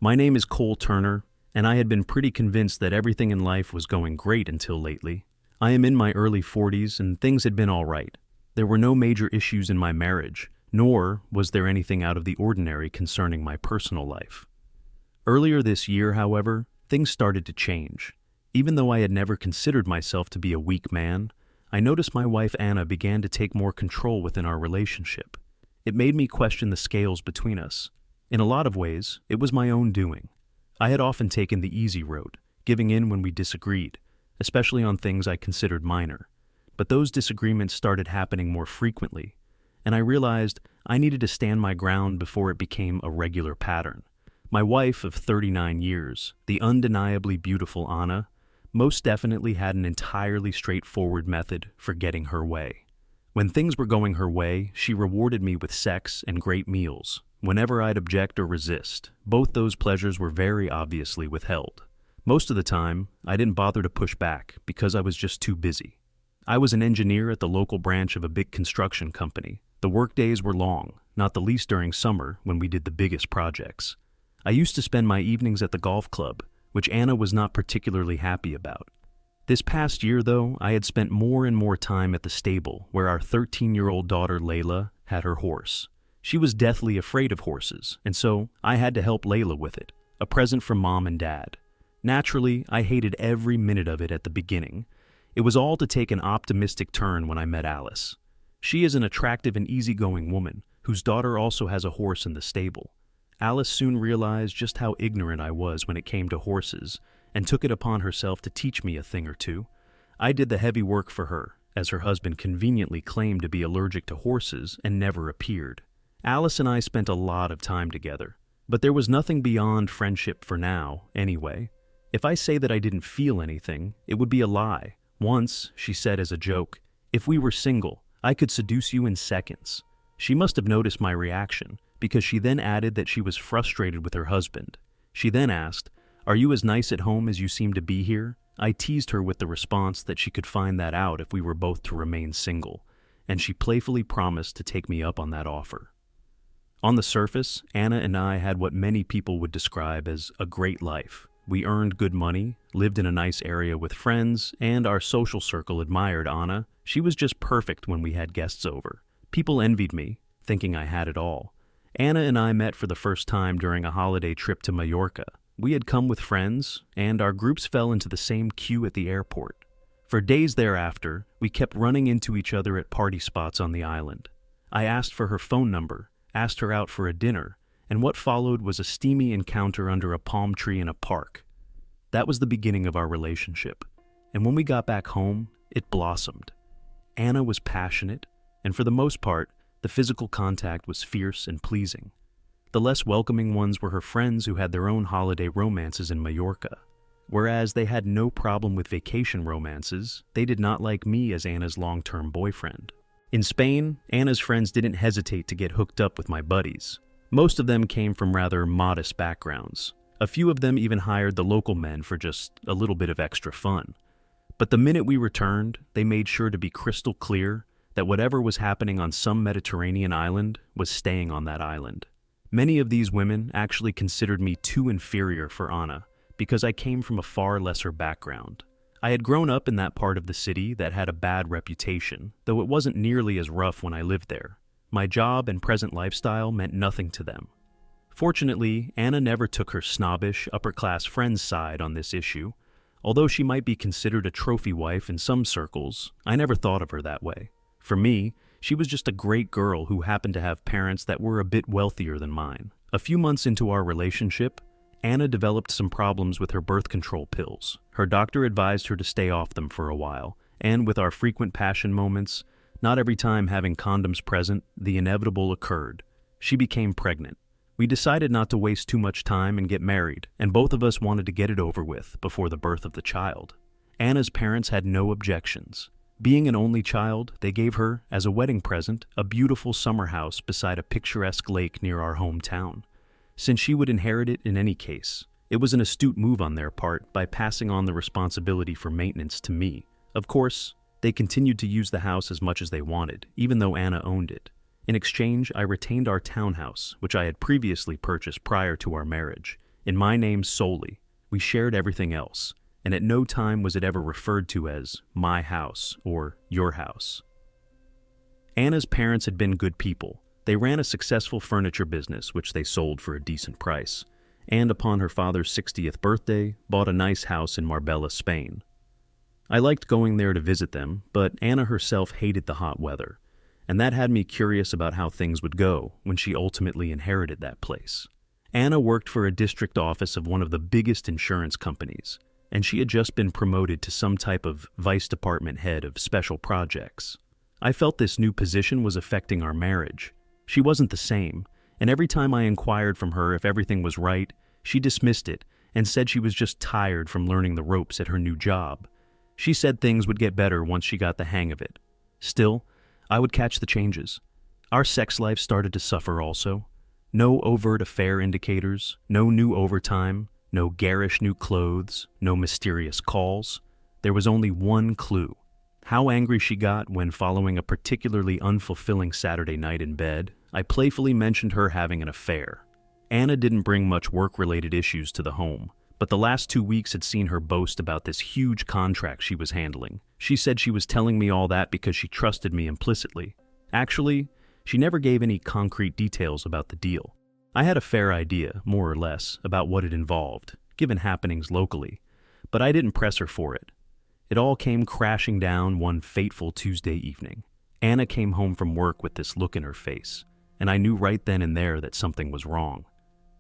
My name is Cole Turner, and I had been pretty convinced that everything in life was going great until lately. I am in my early 40s and things had been all right. There were no major issues in my marriage, nor was there anything out of the ordinary concerning my personal life. Earlier this year, however, things started to change. Even though I had never considered myself to be a weak man, I noticed my wife Anna began to take more control within our relationship. It made me question the scales between us. In a lot of ways, it was my own doing. I had often taken the easy road, giving in when we disagreed, especially on things I considered minor. But those disagreements started happening more frequently, and I realized I needed to stand my ground before it became a regular pattern. My wife of 39 years, the undeniably beautiful Anna, most definitely had an entirely straightforward method for getting her way. When things were going her way, she rewarded me with sex and great meals. Whenever I'd object or resist, both those pleasures were very obviously withheld. Most of the time, I didn't bother to push back because I was just too busy. I was an engineer at the local branch of a big construction company. The workdays were long, not the least during summer when we did the biggest projects. I used to spend my evenings at the golf club, which Anna was not particularly happy about. This past year, though, I had spent more and more time at the stable where our 13-year-old daughter Layla had her horse. She was deathly afraid of horses, and so I had to help Layla with it, a present from Mom and Dad. Naturally, I hated every minute of it at the beginning. It was all to take an optimistic turn when I met Alice. She is an attractive and easygoing woman, whose daughter also has a horse in the stable. Alice soon realized just how ignorant I was when it came to horses, and took it upon herself to teach me a thing or two. I did the heavy work for her, as her husband conveniently claimed to be allergic to horses and never appeared. Alice and I spent a lot of time together, but there was nothing beyond friendship for now, anyway. If I say that I didn't feel anything, it would be a lie. Once, she said as a joke, "If we were single, I could seduce you in seconds." She must have noticed my reaction, because she then added that she was frustrated with her husband. She then asked, "Are you as nice at home as you seem to be here?" I teased her with the response that she could find that out if we were both to remain single, and she playfully promised to take me up on that offer. On the surface, Anna and I had what many people would describe as a great life. We earned good money, lived in a nice area with friends, and our social circle admired Anna. She was just perfect when we had guests over. People envied me, thinking I had it all. Anna and I met for the first time during a holiday trip to Mallorca. We had come with friends, and our groups fell into the same queue at the airport. For days thereafter, we kept running into each other at party spots on the island. I asked for her phone number, asked her out for a dinner, and what followed was a steamy encounter under a palm tree in a park. That was the beginning of our relationship, and when we got back home, it blossomed. Anna was passionate, and for the most part, the physical contact was fierce and pleasing. The less welcoming ones were her friends who had their own holiday romances in Mallorca. Whereas they had no problem with vacation romances, they did not like me as Anna's long-term boyfriend. In Spain, Anna's friends didn't hesitate to get hooked up with my buddies. Most of them came from rather modest backgrounds. A few of them even hired the local men for just a little bit of extra fun. But the minute we returned, they made sure to be crystal clear that whatever was happening on some Mediterranean island was staying on that island. Many of these women actually considered me too inferior for Anna because I came from a far lesser background. I had grown up in that part of the city that had a bad reputation, though it wasn't nearly as rough when I lived there. My job and present lifestyle meant nothing to them. Fortunately, Anna never took her snobbish, upper-class friend's side on this issue. Although she might be considered a trophy wife in some circles, I never thought of her that way. For me, she was just a great girl who happened to have parents that were a bit wealthier than mine. A few months into our relationship, Anna developed some problems with her birth control pills. Her doctor advised her to stay off them for a while, and with our frequent passion moments, not every time having condoms present, the inevitable occurred. She became pregnant. We decided not to waste too much time and get married, and both of us wanted to get it over with before the birth of the child. Anna's parents had no objections. Being an only child, they gave her, as a wedding present, a beautiful summer house beside a picturesque lake near our hometown. Since she would inherit it in any case, it was an astute move on their part by passing on the responsibility for maintenance to me. Of course, they continued to use the house as much as they wanted, even though Anna owned it. In exchange, I retained our townhouse, which I had previously purchased prior to our marriage, in my name solely. We shared everything else, and at no time was it ever referred to as my house or your house. Anna's parents had been good people. They ran a successful furniture business, which they sold for a decent price, and upon her father's 60th birthday, bought a nice house in Marbella, Spain. I liked going there to visit them, but Anna herself hated the hot weather, and that had me curious about how things would go when she ultimately inherited that place. Anna worked for a district office of one of the biggest insurance companies, and she had just been promoted to some type of vice department head of special projects. I felt this new position was affecting our marriage. She wasn't the same, and every time I inquired from her if everything was right, she dismissed it and said she was just tired from learning the ropes at her new job. She said things would get better once she got the hang of it. Still, I would catch the changes. Our sex life started to suffer also. No overt affair indicators, no new overtime, no garish new clothes, no mysterious calls. There was only one clue. How angry she got when, following a particularly unfulfilling Saturday night in bed, I playfully mentioned her having an affair. Anna didn't bring much work-related issues to the home, but the last 2 weeks had seen her boast about this huge contract she was handling. She said she was telling me all that because she trusted me implicitly. Actually, she never gave any concrete details about the deal. I had a fair idea, more or less, about what it involved, given happenings locally, but I didn't press her for it. It all came crashing down one fateful Tuesday evening. Anna came home from work with this look in her face, and I knew right then and there that something was wrong.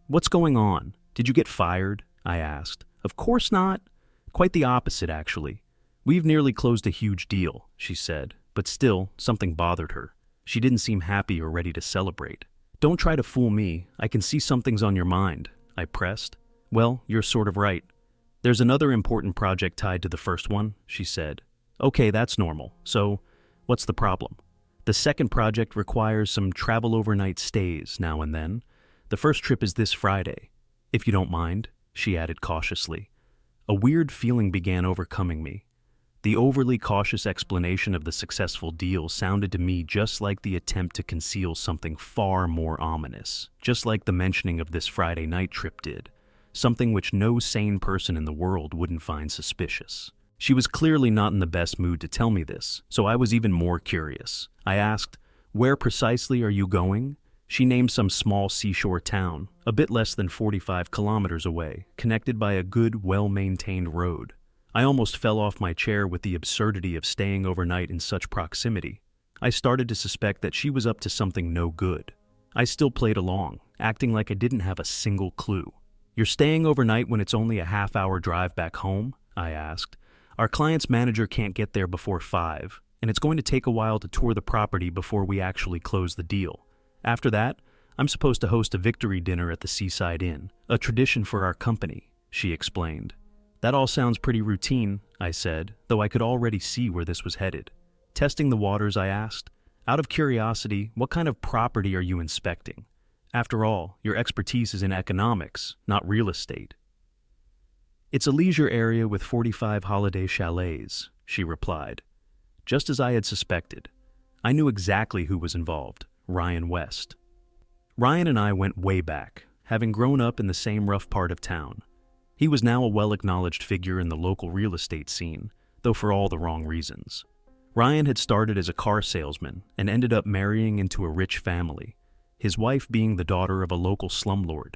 "What's going on? Did you get fired?" I asked. "Of course not. Quite the opposite, actually. We've nearly closed a huge deal," she said, but still, something bothered her. She didn't seem happy or ready to celebrate. "Don't try to fool me. I can see something's on your mind," I pressed. "Well, you're sort of right. There's another important project tied to the first one," she said. "Okay, that's normal. So, what's the problem?" "The second project requires some travel overnight stays now and then. The first trip is this Friday. If you don't mind," she added cautiously. A weird feeling began overcoming me. The overly cautious explanation of the successful deal sounded to me just like the attempt to conceal something far more ominous, just like the mentioning of this Friday night trip did. Something which no sane person in the world wouldn't find suspicious. She was clearly not in the best mood to tell me this, so I was even more curious. I asked, "Where precisely are you going?" She named some small seashore town, a bit less than 45 kilometers away, connected by a good, well-maintained road. I almost fell off my chair with the absurdity of staying overnight in such proximity. I started to suspect that she was up to something no good. I still played along, acting like I didn't have a single clue. "You're staying overnight when it's only a half-hour drive back home?" I asked. "Our client's manager can't get there before 5, and it's going to take a while to tour the property before we actually close the deal. After that, I'm supposed to host a victory dinner at the Seaside Inn, a tradition for our company," she explained. "That all sounds pretty routine," I said, though I could already see where this was headed. Testing the waters, I asked, "Out of curiosity, what kind of property are you inspecting? After all, your expertise is in economics, not real estate." "It's a leisure area with 45 holiday chalets," she replied. Just as I had suspected, I knew exactly who was involved: Ryan West. Ryan and I went way back, having grown up in the same rough part of town. He was now a well-acknowledged figure in the local real estate scene, though for all the wrong reasons. Ryan had started as a car salesman and ended up marrying into a rich family, his wife being the daughter of a local slumlord.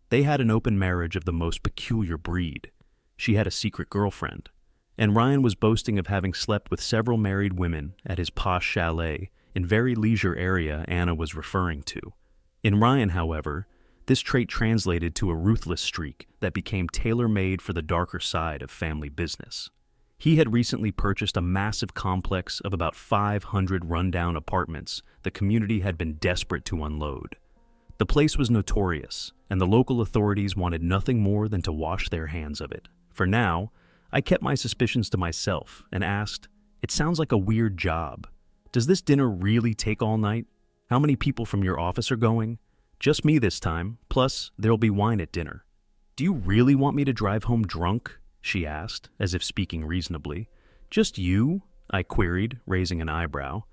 They had an open marriage of the most peculiar breed. She had a secret girlfriend, and Ryan was boasting of having slept with several married women at his posh chalet in very leisure area Anna was referring to. In Ryan, however, this trait translated to a ruthless streak that became tailor-made for the darker side of family business. He had recently purchased a massive complex of about 500 rundown apartments the community had been desperate to unload. The place was notorious, and the local authorities wanted nothing more than to wash their hands of it. For now, I kept my suspicions to myself and asked, "It sounds like a weird job. Does this dinner really take all night? How many people from your office are going?" "Just me this time, plus there'll be wine at dinner." "Do you really want me to drive home drunk?" she asked, as if speaking reasonably. "Just you?" I queried, raising an eyebrow.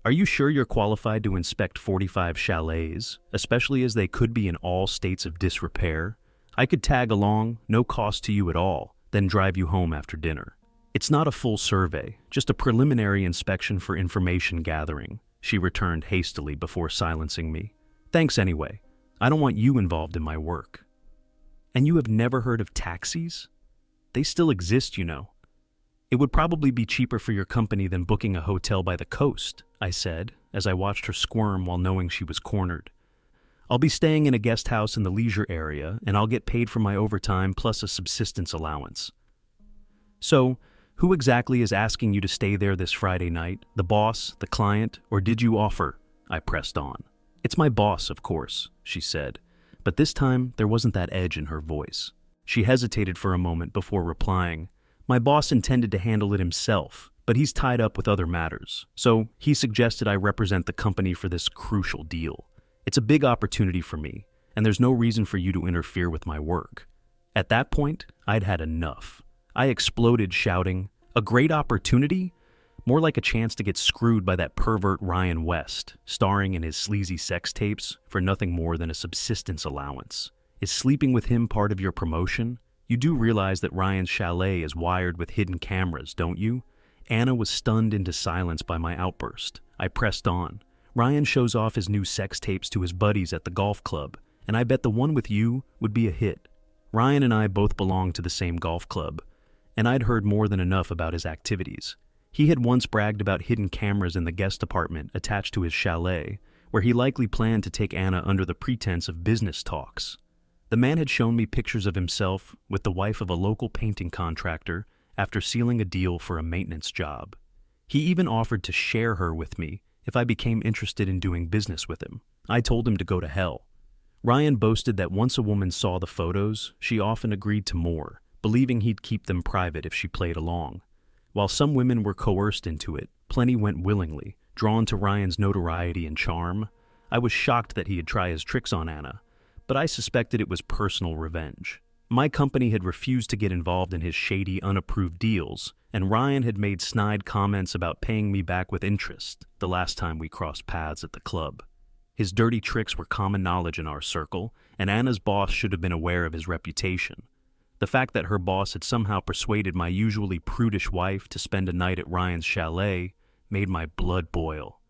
"Are you sure you're qualified to inspect 45 chalets, especially as they could be in all states of disrepair?" I could tag along, no cost to you at all, then drive you home after dinner. It's not a full survey, just a preliminary inspection for information gathering, she returned hastily before silencing me. Thanks anyway. I don't want you involved in my work. And you have never heard of taxis? They still exist, you know. It would probably be cheaper for your company than booking a hotel by the coast, I said, as I watched her squirm while knowing she was cornered. I'll be staying in a guest house in the leisure area, and I'll get paid for my overtime plus a subsistence allowance. So, who exactly is asking you to stay there this Friday night? The boss, the client, or did you offer? I pressed on. It's my boss, of course, she said, but this time there wasn't that edge in her voice. She hesitated for a moment before replying. My boss intended to handle it himself, but he's tied up with other matters, so he suggested I represent the company for this crucial deal. It's a big opportunity for me, and there's no reason for you to interfere with my work. At that point, I'd had enough. I exploded, shouting, "A great opportunity? More like a chance to get screwed by that pervert Ryan West, starring in his sleazy sex tapes for nothing more than a subsistence allowance. Is sleeping with him part of your promotion? You do realize that Ryan's chalet is wired with hidden cameras, don't you?" Anna was stunned into silence by my outburst. I pressed on. Ryan shows off his new sex tapes to his buddies at the golf club, and I bet the one with you would be a hit. Ryan and I both belong to the same golf club, and I'd heard more than enough about his activities. He had once bragged about hidden cameras in the guest apartment attached to his chalet, where he likely planned to take Anna under the pretense of business talks. The man had shown me pictures of himself with the wife of a local painting contractor after sealing a deal for a maintenance job. He even offered to share her with me if I became interested in doing business with him. I told him to go to hell. Ryan boasted that once a woman saw the photos, she often agreed to more, believing he'd keep them private if she played along. While some women were coerced into it, plenty went willingly, drawn to Ryan's notoriety and charm. I was shocked that he'd try his tricks on Anna, but I suspected it was personal revenge. My company had refused to get involved in his shady, unapproved deals, and Ryan had made snide comments about paying me back with interest the last time we crossed paths at the club. His dirty tricks were common knowledge in our circle, and Anna's boss should have been aware of his reputation. The fact that her boss had somehow persuaded my usually prudish wife to spend a night at Ryan's chalet made my blood boil.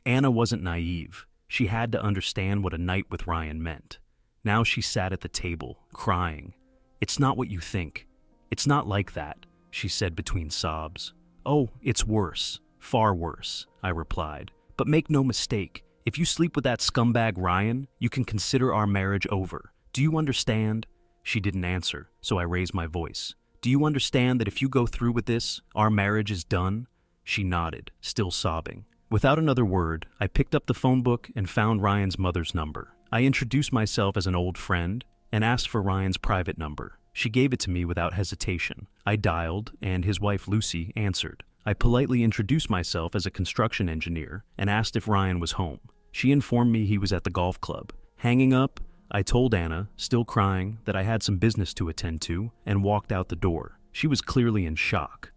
Anna wasn't naive. She had to understand what a night with Ryan meant. Now she sat at the table, crying. "It's not what you think. It's not like that," she said between sobs. "Oh, it's worse. Far worse," I replied. "But make no mistake, if you sleep with that scumbag Ryan, you can consider our marriage over. Do you understand?" She didn't answer, so I raised my voice. "Do you understand that if you go through with this, our marriage is done?" She nodded, still sobbing. Without another word, I picked up the phone book and found Ryan's mother's number. I introduced myself as an old friend and asked for Ryan's private number. She gave it to me without hesitation. I dialed, and his wife Lucy answered. I politely introduced myself as a construction engineer and asked if Ryan was home. She informed me he was at the golf club. Hanging up, I told Anna, still crying, that I had some business to attend to, and walked out the door. She was clearly in shock.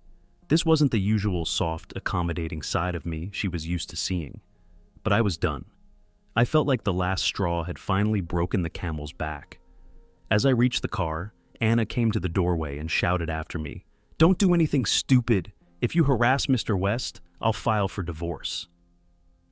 This wasn't the usual soft, accommodating side of me she was used to seeing. But I was done. I felt like the last straw had finally broken the camel's back. As I reached the car, Anna came to the doorway and shouted after me, "Don't do anything stupid. If you harass Mr. West, I'll file for divorce."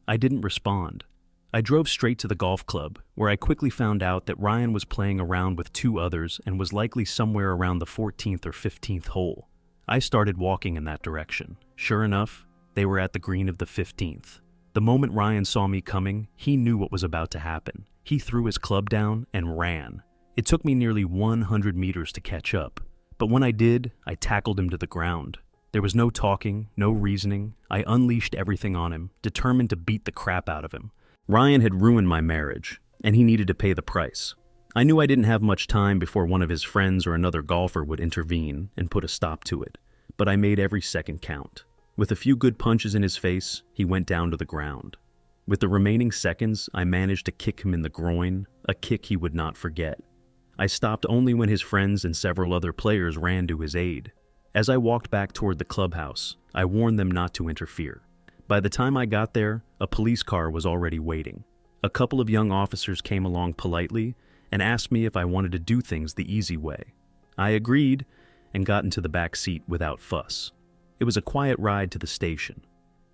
I didn't respond. I drove straight to the golf club, where I quickly found out that Ryan was playing around with two others and was likely somewhere around the 14th or 15th hole. I started walking in that direction. Sure enough, they were at the green of the 15th. The moment Ryan saw me coming, he knew what was about to happen. He threw his club down and ran. It took me nearly 100 meters to catch up, but when I did, I tackled him to the ground. There was no talking, no reasoning. I unleashed everything on him, determined to beat the crap out of him. Ryan had ruined my marriage, and he needed to pay the price. I knew I didn't have much time before one of his friends or another golfer would intervene and put a stop to it, but I made every second count. With a few good punches in his face, he went down to the ground. With the remaining seconds, I managed to kick him in the groin, a kick he would not forget. I stopped only when his friends and several other players ran to his aid. As I walked back toward the clubhouse, I warned them not to interfere. By the time I got there, a police car was already waiting. A couple of young officers came along politely, and asked me if I wanted to do things the easy way. I agreed and got into the back seat without fuss. It was a quiet ride to the station.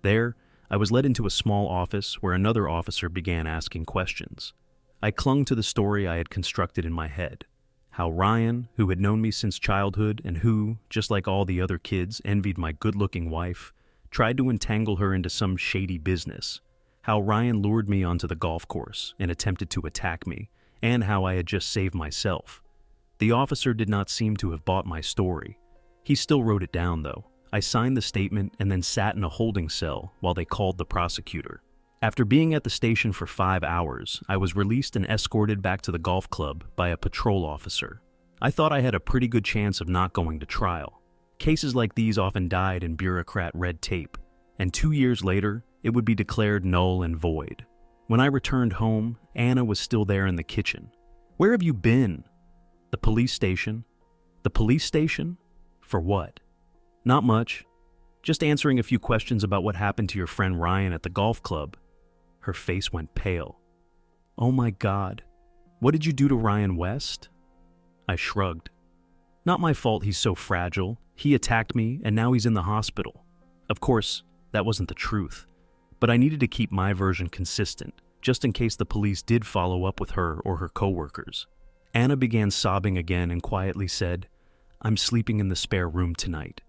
There, I was led into a small office where another officer began asking questions. I clung to the story I had constructed in my head. How Ryan, who had known me since childhood and who, just like all the other kids, envied my good-looking wife, tried to entangle her into some shady business. How Ryan lured me onto the golf course and attempted to attack me, and how I had just saved myself. The officer did not seem to have bought my story. He still wrote it down, though. I signed the statement and then sat in a holding cell while they called the prosecutor. After being at the station for 5 hours, I was released and escorted back to the golf club by a patrol officer. I thought I had a pretty good chance of not going to trial. Cases like these often died in bureaucrat red tape, and 2 years later, it would be declared null and void. When I returned home, Anna was still there in the kitchen. "Where have you been?" "The police station." "The police station? For what?" "Not much. Just answering a few questions about what happened to your friend Ryan at the golf club." Her face went pale. "Oh my God. What did you do to Ryan West?" I shrugged. "Not my fault he's so fragile. He attacked me and now he's in the hospital." Of course, that wasn't the truth. But I needed to keep my version consistent, just in case the police did follow up with her or her coworkers. Anna began sobbing again and quietly said, "I'm sleeping in the spare room tonight."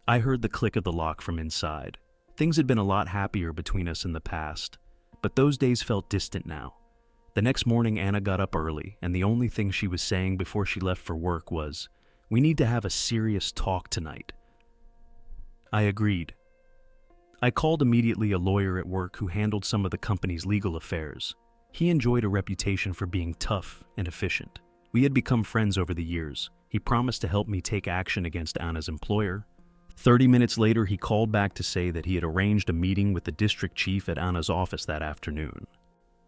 I heard the click of the lock from inside. Things had been a lot happier between us in the past, but those days felt distant now. The next morning, Anna got up early, and the only thing she was saying before she left for work was, "We need to have a serious talk tonight." I agreed. I called immediately a lawyer at work who handled some of the company's legal affairs. He enjoyed a reputation for being tough and efficient. We had become friends over the years. He promised to help me take action against Anna's employer. 30 minutes later, he called back to say that he had arranged a meeting with the district chief at Anna's office that afternoon.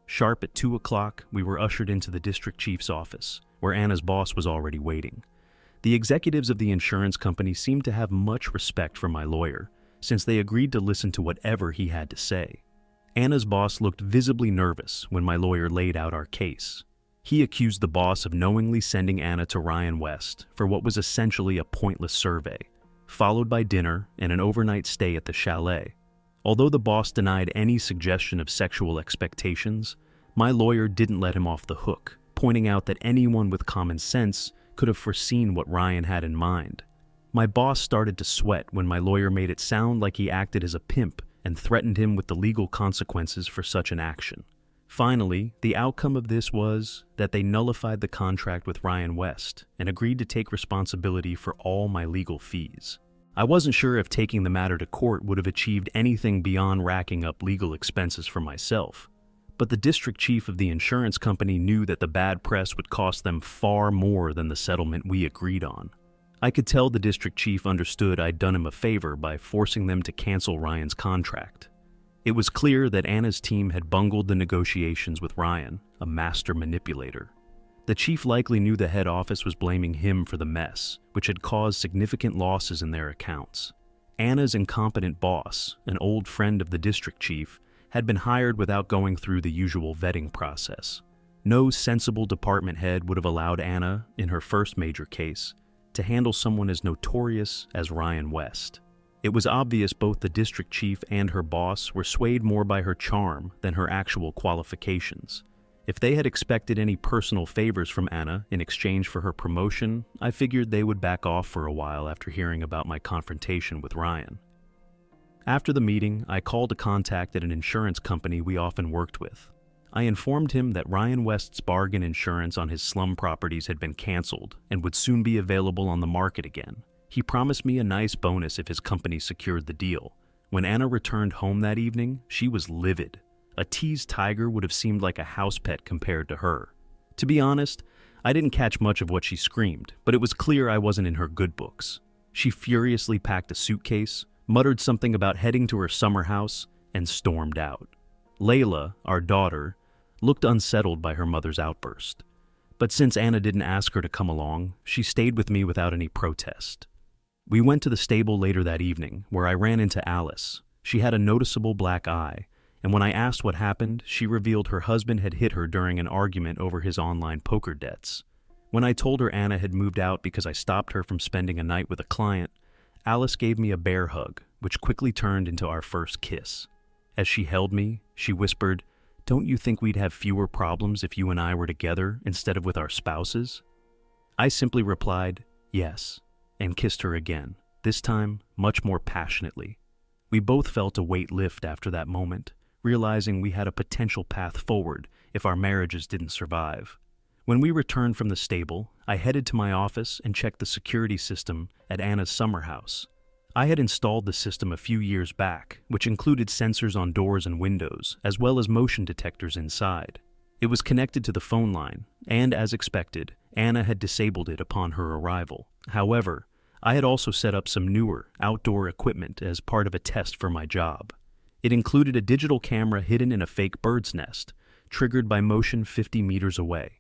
Sharp at 2 o'clock, we were ushered into the district chief's office, where Anna's boss was already waiting. The executives of the insurance company seemed to have much respect for my lawyer, since they agreed to listen to whatever he had to say. Anna's boss looked visibly nervous when my lawyer laid out our case. He accused the boss of knowingly sending Anna to Ryan West for what was essentially a pointless survey, followed by dinner and an overnight stay at the chalet. Although the boss denied any suggestion of sexual expectations, my lawyer didn't let him off the hook, pointing out that anyone with common sense could have foreseen what Ryan had in mind. My boss started to sweat when my lawyer made it sound like he acted as a pimp and threatened him with the legal consequences for such an action. Finally, the outcome of this was that they nullified the contract with Ryan West and agreed to take responsibility for all my legal fees. I wasn't sure if taking the matter to court would have achieved anything beyond racking up legal expenses for myself, but the district chief of the insurance company knew that the bad press would cost them far more than the settlement we agreed on. I could tell the district chief understood I'd done him a favor by forcing them to cancel Ryan's contract. It was clear that Anna's team had bungled the negotiations with Ryan, a master manipulator. The chief likely knew the head office was blaming him for the mess, which had caused significant losses in their accounts. Anna's incompetent boss, an old friend of the district chief, had been hired without going through the usual vetting process. No sensible department head would have allowed Anna, in her first major case, to handle someone as notorious as Ryan West. It was obvious both the district chief and her boss were swayed more by her charm than her actual qualifications. If they had expected any personal favors from Anna in exchange for her promotion, I figured they would back off for a while after hearing about my confrontation with Ryan. After the meeting, I called a contact at an insurance company we often worked with. I informed him that Ryan West's bargain insurance on his slum properties had been canceled and would soon be available on the market again. He promised me a nice bonus if his company secured the deal. When Anna returned home that evening, she was livid. A teased tiger would have seemed like a house pet compared to her. To be honest, I didn't catch much of what she screamed, but it was clear I wasn't in her good books. She furiously packed a suitcase, muttered something about heading to her summer house, and stormed out. Layla, our daughter, looked unsettled by her mother's outburst. But since Anna didn't ask her to come along, she stayed with me without any protest. We went to the stable later that evening, where I ran into Alice. She had a noticeable black eye, and when I asked what happened, she revealed her husband had hit her during an argument over his online poker debts. When I told her Anna had moved out because I stopped her from spending a night with a client, Alice gave me a bear hug, which quickly turned into our first kiss. As she held me, she whispered, "Don't you think we'd have fewer problems if you and I were together instead of with our spouses?" I simply replied, "Yes," and kissed her again, this time much more passionately. We both felt a weight lift after that moment, realizing we had a potential path forward if our marriages didn't survive. When we returned from the stable, I headed to my office and checked the security system at Anna's summer house. I had installed the system a few years back, which included sensors on doors and windows, as well as motion detectors inside. It was connected to the phone line, and as expected, Anna had disabled it upon her arrival. However, I had also set up some newer, outdoor equipment as part of a test for my job. It included a digital camera hidden in a fake bird's nest, triggered by motion 50 meters away.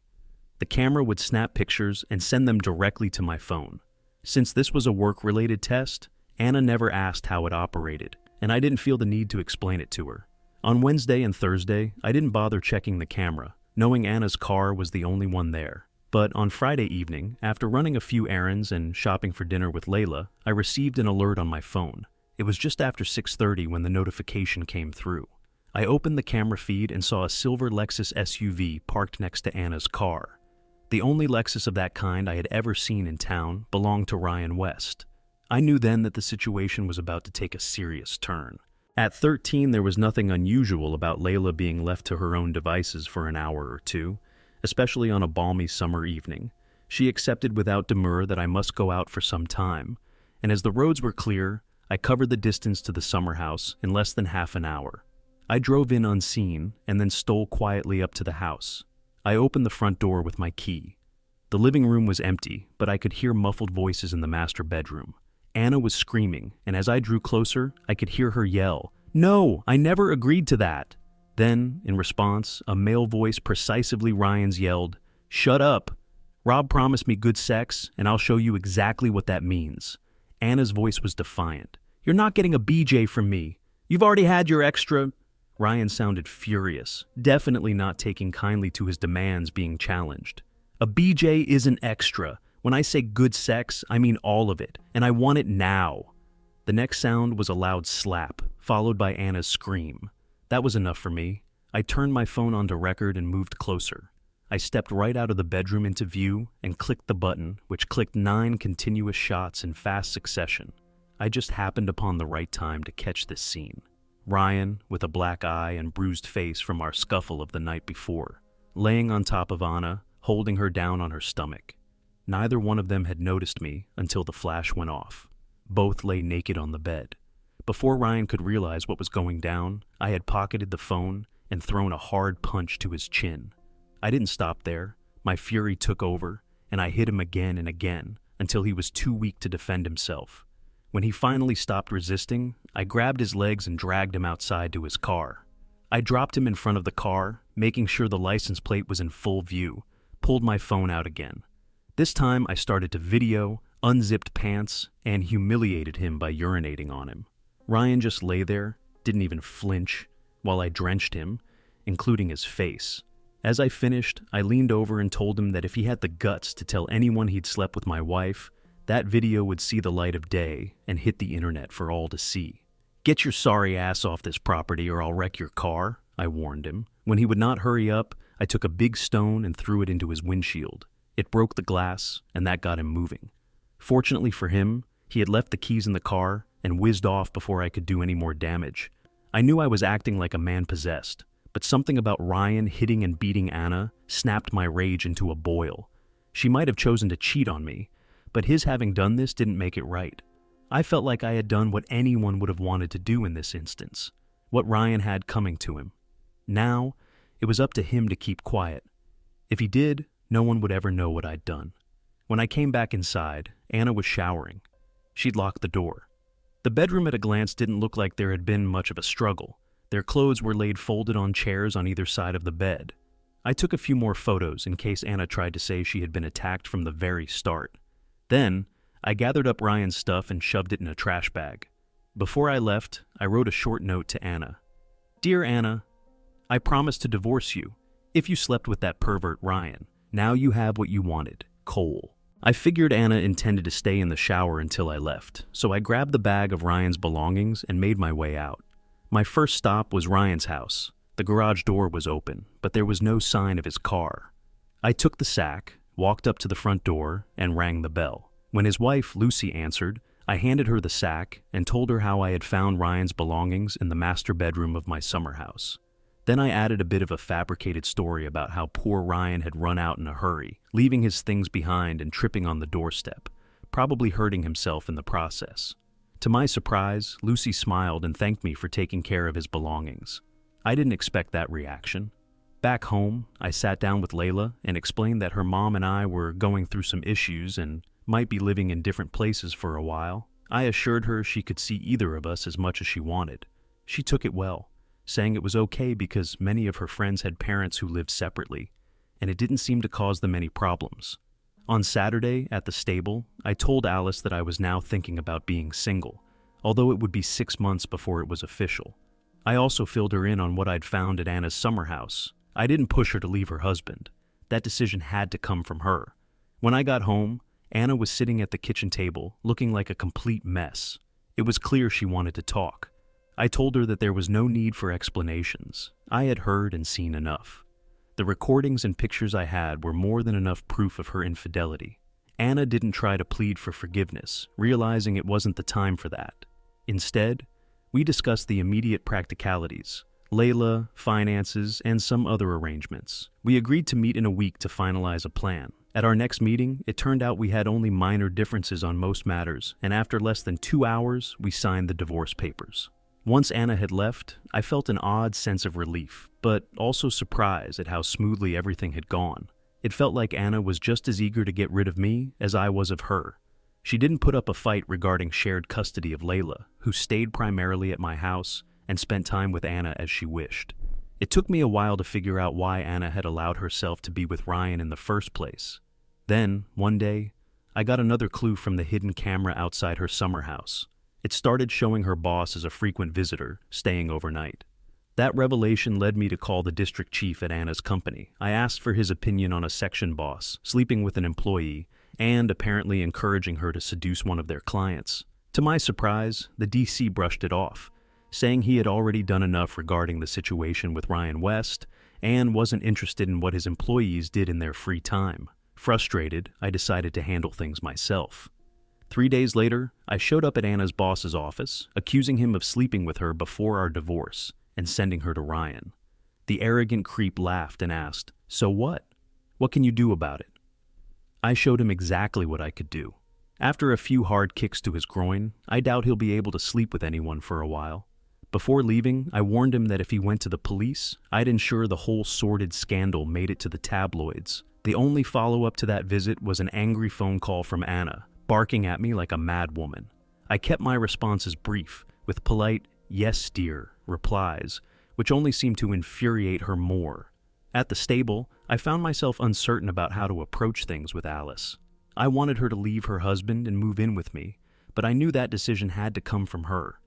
The camera would snap pictures and send them directly to my phone. Since this was a work-related test, Anna never asked how it operated, and I didn't feel the need to explain it to her. On Wednesday and Thursday, I didn't bother checking the camera, knowing Anna's car was the only one there. But on Friday evening, after running a few errands and shopping for dinner with Layla, I received an alert on my phone. It was just after 6:30 when the notification came through. I opened the camera feed and saw a silver Lexus SUV parked next to Anna's car. The only Lexus of that kind I had ever seen in town belonged to Ryan West. I knew then that the situation was about to take a serious turn. At 13, there was nothing unusual about Layla being left to her own devices for an hour or two, especially on a balmy summer evening. She accepted without demur that I must go out for some time, and as the roads were clear, I covered the distance to the summer house in less than half an hour. I drove in unseen and then stole quietly up to the house. I opened the front door with my key. The living room was empty, but I could hear muffled voices in the master bedroom. Anna was screaming, and as I drew closer, I could hear her yell, "No, I never agreed to that." Then, in response, a male voice precisely Ryan's yelled, "Shut up. Rob promised me good sex, and I'll show you exactly what that means." Anna's voice was defiant. "You're not getting a BJ from me. You've already had your extra..." Ryan sounded furious, definitely not taking kindly to his demands being challenged. "A BJ isn't extra. When I say good sex, I mean all of it, and I want it now." The next sound was a loud slap, followed by Anna's scream. That was enough for me. I turned my phone onto record and moved closer. I stepped right out of the bedroom into view and clicked the button, which clicked 9 continuous shots in fast succession. I just happened upon the right time to catch this scene. Ryan, with a black eye and bruised face from our scuffle of the night before, laying on top of Anna, holding her down on her stomach. Neither one of them had noticed me until the flash went off. Both lay naked on the bed. Before Ryan could realize what was going down, I had pocketed the phone and thrown a hard punch to his chin. I didn't stop there. My fury took over, and I hit him again and again until he was too weak to defend himself. When he finally stopped resisting, I grabbed his legs and dragged him outside to his car. I dropped him in front of the car, making sure the license plate was in full view, pulled my phone out again. This time I started to video, unzipped pants, and humiliated him by urinating on him. Ryan just lay there, didn't even flinch, while I drenched him, including his face. As I finished, I leaned over and told him that if he had the guts to tell anyone he'd slept with my wife, that video would see the light of day and hit the internet for all to see. "Get your sorry ass off this property or I'll wreck your car," I warned him. When he would not hurry up, I took a big stone and threw it into his windshield. It broke the glass, and that got him moving. Fortunately for him, he had left the keys in the car and whizzed off before I could do any more damage. I knew I was acting like a man possessed, but something about Ryan hitting and beating Anna snapped my rage into a boil. She might have chosen to cheat on me, but his having done this didn't make it right. I felt like I had done what anyone would have wanted to do in this instance, what Ryan had coming to him. Now, it was up to him to keep quiet. If he did, no one would ever know what I'd done. When I came back inside, Anna was showering. She'd locked the door. The bedroom at a glance didn't look like there had been much of a struggle. Their clothes were laid folded on chairs on either side of the bed. I took a few more photos in case Anna tried to say she had been attacked from the very start. Then, I gathered up Ryan's stuff and shoved it in a trash bag. Before I left, I wrote a short note to Anna. Dear Anna, I promised to divorce you if you slept with that pervert Ryan. Now you have what you wanted, Cole. I figured Anna intended to stay in the shower until I left, so I grabbed the bag of Ryan's belongings and made my way out. My first stop was Ryan's house. The garage door was open, but there was no sign of his car. I took the sack, walked up to the front door, and rang the bell. When his wife, Lucy, answered, I handed her the sack and told her how I had found Ryan's belongings in the master bedroom of my summer house. Then I added a bit of a fabricated story about how poor Ryan had run out in a hurry, leaving his things behind and tripping on the doorstep, probably hurting himself in the process. To my surprise, Lucy smiled and thanked me for taking care of his belongings. I didn't expect that reaction. Back home, I sat down with Layla and explained that her mom and I were going through some issues and might be living in different places for a while. I assured her she could see either of us as much as she wanted. She took it well, saying it was okay because many of her friends had parents who lived separately, and it didn't seem to cause them any problems. On Saturday, at the stable, I told Alice that I was now thinking about being single, although it would be 6 months before it was official. I also filled her in on what I'd found at Anna's summer house. I didn't push her to leave her husband. That decision had to come from her. When I got home, Anna was sitting at the kitchen table, looking like a complete mess. It was clear she wanted to talk. I told her that there was no need for explanations. I had heard and seen enough. The recordings and pictures I had were more than enough proof of her infidelity. Anna didn't try to plead for forgiveness, realizing it wasn't the time for that. Instead, we discussed the immediate practicalities, Layla, finances, and some other arrangements. We agreed to meet in a week to finalize a plan. At our next meeting, it turned out we had only minor differences on most matters, and after less than 2 hours, we signed the divorce papers. Once Anna had left, I felt an odd sense of relief, but also surprise at how smoothly everything had gone. It felt like Anna was just as eager to get rid of me as I was of her. She didn't put up a fight regarding shared custody of Layla, who stayed primarily at my house and spent time with Anna as she wished. It took me a while to figure out why Anna had allowed herself to be with Ryan in the first place. Then, one day, I got another clue from the hidden camera outside her summer house. It started showing her boss as a frequent visitor, staying overnight. That revelation led me to call the district chief at Anna's company. I asked for his opinion on a section boss, sleeping with an employee, and apparently encouraging her to seduce one of their clients. To my surprise, the DC brushed it off, saying he had already done enough regarding the situation with Ryan West and wasn't interested in what his employees did in their free time. Frustrated, I decided to handle things myself. 3 days later, I showed up at Anna's boss's office, accusing him of sleeping with her before our divorce and sending her to Ryan. The arrogant creep laughed and asked, "So what? What can you do about it?" I showed him exactly what I could do. After a few hard kicks to his groin, I doubt he'll be able to sleep with anyone for a while. Before leaving, I warned him that if he went to the police, I'd ensure the whole sordid scandal made it to the tabloids. The only follow-up to that visit was an angry phone call from Anna, barking at me like a mad woman. I kept my responses brief, with polite, "Yes, dear," replies, which only seemed to infuriate her more. At the stable, I found myself uncertain about how to approach things with Alice. I wanted her to leave her husband and move in with me, but I knew that decision had to come from her.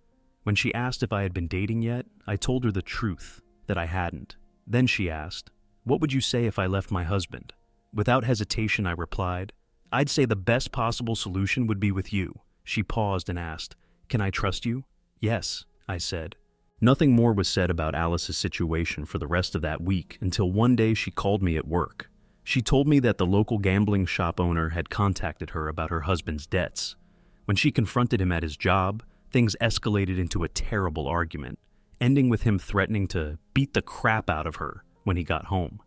When she asked if I had been dating yet, I told her the truth, that I hadn't. Then she asked, "What would you say if I left my husband?" Without hesitation, I replied, "I'd say the best possible solution would be with you." She paused and asked, "Can I trust you?" "Yes," I said. Nothing more was said about Alice's situation for the rest of that week until one day she called me at work. She told me that the local gambling shop owner had contacted her about her husband's debts. When she confronted him at his job, things escalated into a terrible argument, ending with him threatening to beat the crap out of her when he got home.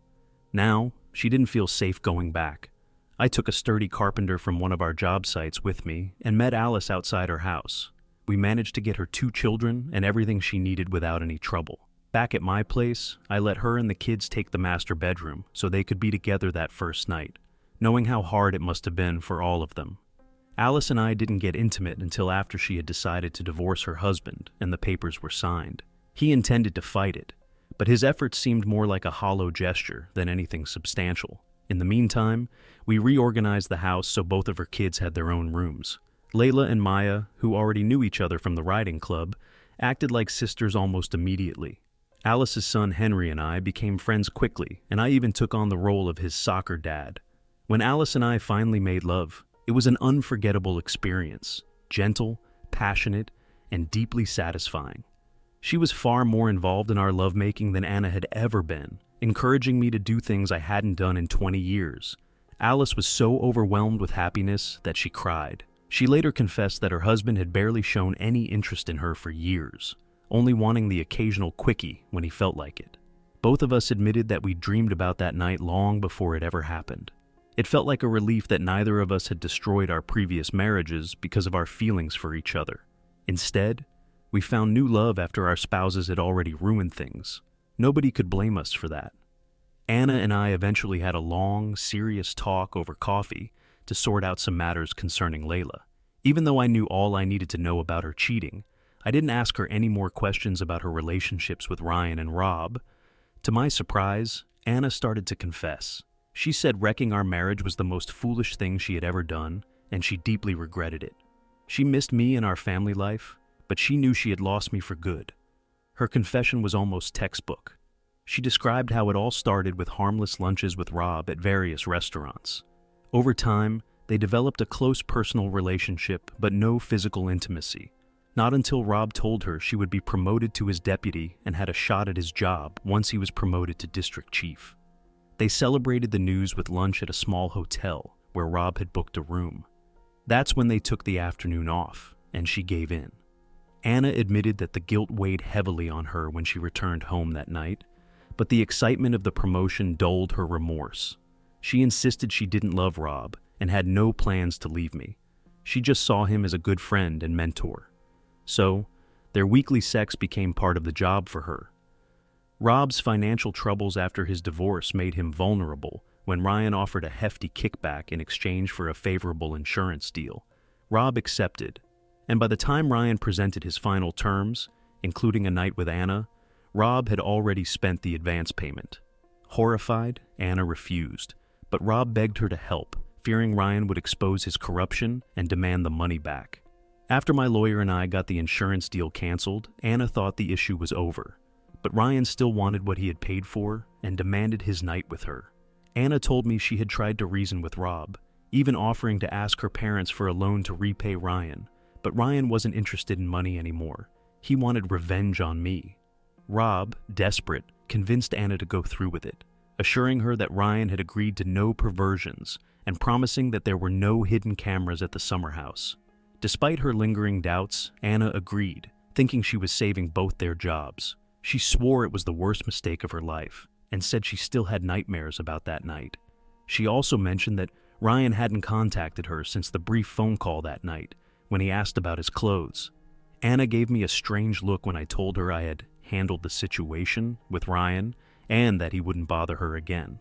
Now, she didn't feel safe going back. I took a sturdy carpenter from one of our job sites with me and met Alice outside her house. We managed to get her 2 children and everything she needed without any trouble. Back at my place, I let her and the kids take the master bedroom so they could be together that first night, knowing how hard it must have been for all of them. Alice and I didn't get intimate until after she had decided to divorce her husband and the papers were signed. He intended to fight it, but his efforts seemed more like a hollow gesture than anything substantial. In the meantime, we reorganized the house so both of her kids had their own rooms. Layla and Maya, who already knew each other from the riding club, acted like sisters almost immediately. Alice's son Henry and I became friends quickly, and I even took on the role of his soccer dad. When Alice and I finally made love, it was an unforgettable experience, gentle, passionate, and deeply satisfying. She was far more involved in our lovemaking than Anna had ever been, encouraging me to do things I hadn't done in 20 years. Alice was so overwhelmed with happiness that she cried. She later confessed that her husband had barely shown any interest in her for years, only wanting the occasional quickie when he felt like it. Both of us admitted that we dreamed about that night long before it ever happened. It felt like a relief that neither of us had destroyed our previous marriages because of our feelings for each other. Instead, we found new love after our spouses had already ruined things. Nobody could blame us for that. Anna and I eventually had a long, serious talk over coffee to sort out some matters concerning Layla. Even though I knew all I needed to know about her cheating, I didn't ask her any more questions about her relationships with Ryan and Rob. To my surprise, Anna started to confess. She said wrecking our marriage was the most foolish thing she had ever done, and she deeply regretted it. She missed me and our family life, but she knew she had lost me for good. Her confession was almost textbook. She described how it all started with harmless lunches with Rob at various restaurants. Over time, they developed a close personal relationship, but no physical intimacy. Not until Rob told her she would be promoted to his deputy and had a shot at his job once he was promoted to district chief. They celebrated the news with lunch at a small hotel where Rob had booked a room. That's when they took the afternoon off, and she gave in. Anna admitted that the guilt weighed heavily on her when she returned home that night, but the excitement of the promotion dulled her remorse. She insisted she didn't love Rob and had no plans to leave me. She just saw him as a good friend and mentor. So, their weekly sex became part of the job for her. Rob's financial troubles after his divorce made him vulnerable when Ryan offered a hefty kickback in exchange for a favorable insurance deal. Rob accepted, and by the time Ryan presented his final terms, including a night with Anna, Rob had already spent the advance payment. Horrified, Anna refused, but Rob begged her to help, fearing Ryan would expose his corruption and demand the money back. After my lawyer and I got the insurance deal canceled, Anna thought the issue was over, but Ryan still wanted what he had paid for and demanded his night with her. Anna told me she had tried to reason with Rob, even offering to ask her parents for a loan to repay Ryan, but Ryan wasn't interested in money anymore. He wanted revenge on me. Rob, desperate, convinced Anna to go through with it, assuring her that Ryan had agreed to no perversions and promising that there were no hidden cameras at the summer house. Despite her lingering doubts, Anna agreed, thinking she was saving both their jobs. She swore it was the worst mistake of her life and said she still had nightmares about that night. She also mentioned that Ryan hadn't contacted her since the brief phone call that night when he asked about his clothes. Anna gave me a strange look when I told her I had handled the situation with Ryan and that he wouldn't bother her again.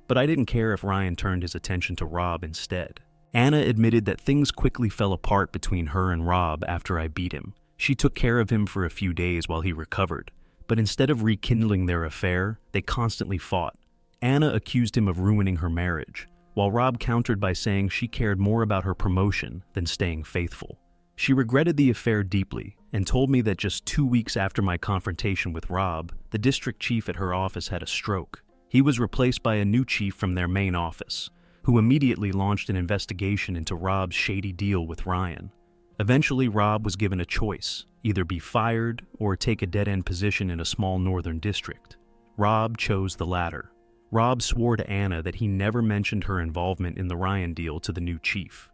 But I didn't care if Ryan turned his attention to Rob instead. Anna admitted that things quickly fell apart between her and Rob after I beat him. She took care of him for a few days while he recovered, but instead of rekindling their affair, they constantly fought. Anna accused him of ruining her marriage, while Rob countered by saying she cared more about her promotion than staying faithful. She regretted the affair deeply and told me that just 2 weeks after my confrontation with Rob, the district chief at her office had a stroke. He was replaced by a new chief from their main office, who immediately launched an investigation into Rob's shady deal with Ryan. Eventually, Rob was given a choice, either be fired or take a dead-end position in a small northern district. Rob chose the latter. Rob swore to Anna that he never mentioned her involvement in the Ryan deal to the new chief.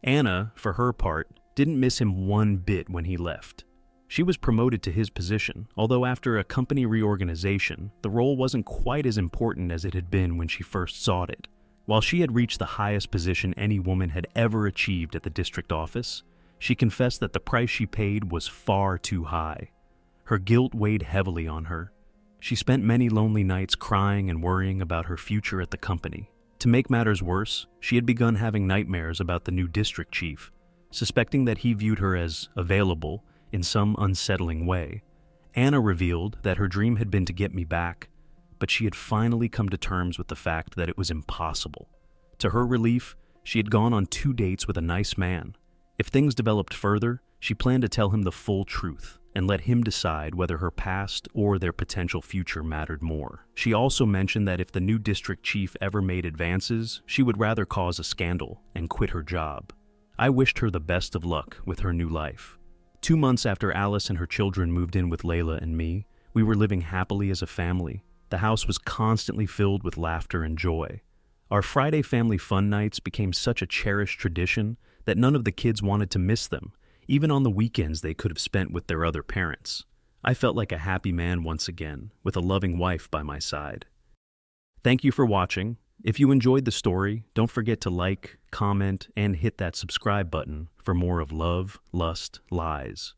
Anna, for her part, didn't miss him one bit when he left. She was promoted to his position, although after a company reorganization, the role wasn't quite as important as it had been when she first sought it. While she had reached the highest position any woman had ever achieved at the district office, she confessed that the price she paid was far too high. Her guilt weighed heavily on her. She spent many lonely nights crying and worrying about her future at the company. To make matters worse, she had begun having nightmares about the new district chief, suspecting that he viewed her as available in some unsettling way. Anna revealed that her dream had been to get me back, but she had finally come to terms with the fact that it was impossible. To her relief, she had gone on 2 dates with a nice man. If things developed further, she planned to tell him the full truth, and let him decide whether her past or their potential future mattered more. She also mentioned that if the new district chief ever made advances, she would rather cause a scandal and quit her job. I wished her the best of luck with her new life. 2 months after Alice and her children moved in with Layla and me, we were living happily as a family. The house was constantly filled with laughter and joy. Our Friday family fun nights became such a cherished tradition that none of the kids wanted to miss them, even on the weekends they could have spent with their other parents. I felt like a happy man once again, with a loving wife by my side. Thank you for watching. If you enjoyed the story, don't forget to like, comment, and hit that subscribe button for more of Love, Lust, Lies.